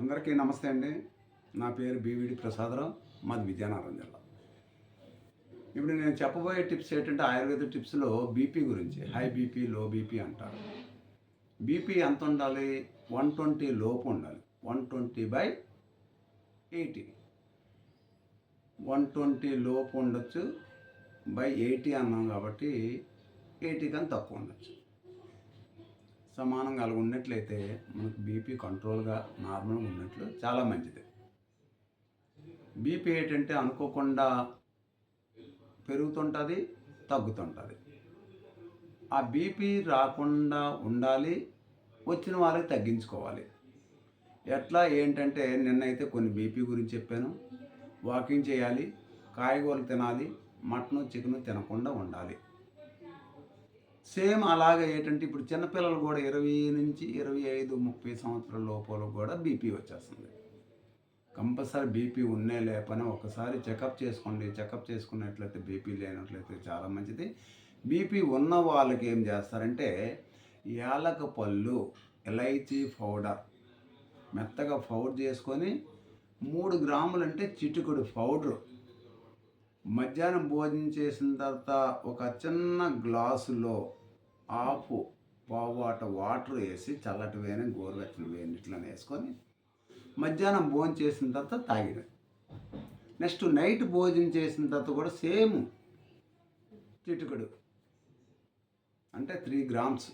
అందరికీ నమస్తే అండి. నా పేరు బీవీడి ప్రసాదరావు, మాది విజయనగరం జిల్లా. ఇప్పుడు నేను చెప్పబోయే టిప్స్ ఏంటంటే ఆయుర్వేద టిప్స్లో బీపీ గురించి. హై బీపీ, లో బీపీ అంటారు. బీపీ ఎంత ఉండాలి? 120 లోపు ఉండాలి. 120/80. 120 లోపు ఉండొచ్చు, 80 అన్నాం కాబట్టి 80 కన్నా తక్కువ ఉండొచ్చు. సమానంగా అలా ఉన్నట్లయితే మనకు బీపీ కంట్రోల్గా నార్మల్గా ఉన్నట్లు చాలా మంచిది. బీపీ ఏంటంటే అనుకోకుండా పెరుగుతుంటుంది, తగ్గుతుంటుంది. ఆ బీపీ రాకుండా ఉండాలి, వచ్చిన వాళ్ళకి తగ్గించుకోవాలి. ఎట్లా ఏంటంటే నిన్నైతే కొన్ని బీపీ గురించి చెప్పాను. వాకింగ్ చేయాలి, కాయగూరలు తినాలి, మటను చికెను తినకుండా ఉండాలి. సేమ్ అలాగే ఏంటంటే ఇప్పుడు చిన్నపిల్లలు కూడా 20 నుంచి 25, 30 సంవత్సరాల లోపల కూడా బీపీ వచ్చేస్తుంది. కంపల్సరీ బీపీ ఉన్నే లేపని ఒకసారి చెకప్ చేసుకోండి. చెకప్ చేసుకున్నట్లయితే బీపీ లేనట్లయితే చాలా మంచిది. బీపీ ఉన్న వాళ్ళకి ఏం చేస్తారంటే యాలక పళ్ళు, ఇలైచీ పౌడర్ మెత్తగా పౌడర్ చేసుకొని 3 గ్రాములు అంటే చిటికెడు పౌడరు మధ్యాహ్నం భోజనం చేసిన తర్వాత ఒక చిన్న గ్లాసులో పావు వాటర్ వేసి చల్లటి వేని గోరువెచ్చని వేడి నీటిలో వేసుకొని మధ్యాహ్నం భోజనం చేసిన తర్వాత తాగిన. నెక్స్ట్ నైట్ భోజనం చేసిన తర్వాత కూడా సేమ్ చిటికెడు అంటే 3 గ్రామ్స్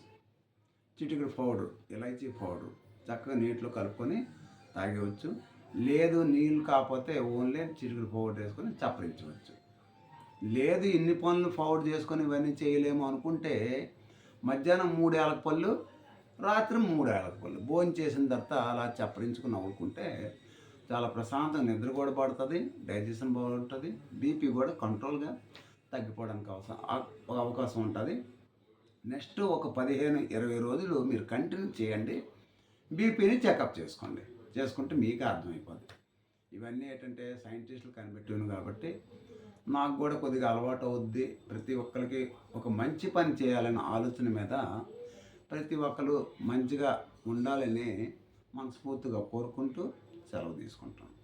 చిటికెడు పౌడర్, ఇలైచీ పౌడర్ చక్కగా నీటిలో కలుపుకొని తాగవచ్చు. లేదు నీళ్ళు కాకపోతే ఓన్లీ చిటికెడు పౌడర్ వేసుకొని చప్పరించవచ్చు. లేదు ఇన్ని పనులు పౌడర్ చేసుకొని ఇవన్నీ చేయలేము అనుకుంటే మధ్యాహ్నం 3 యాలకపళ్ళు, రాత్రి 3 యాలకపళ్ళు భోజనం చేసిన తర్వాత అలా చప్పరించుకుని నవ్వుకుంటే చాలా ప్రశాంతంగా నిద్ర కూడా పడుతుంది, డైజెషన్ బాగుంటుంది, బీపీ కూడా కంట్రోల్గా తగ్గిపోవడానికి అవకాశం ఉంటుంది. నెక్స్ట్ ఒక 15-20 రోజులు మీరు కంటిన్యూ చేయండి. బీపీని చెకప్ చేసుకుంటే మీకే అర్థమైపోతుంది. ఇవన్నీ ఏంటంటే సైంటిస్టులు కనిపెట్టాను కాబట్టి నాకు కూడా కొద్దిగా అలవాటు అవుద్ది. ప్రతి ఒక్కరికి ఒక మంచి పని చేయాలనే ఆలోచన మీద ప్రతి ఒక్కరు మంచిగా ఉండాలని మనస్ఫూర్తిగా కోరుకుంటూ సెలవు తీసుకుంటాను.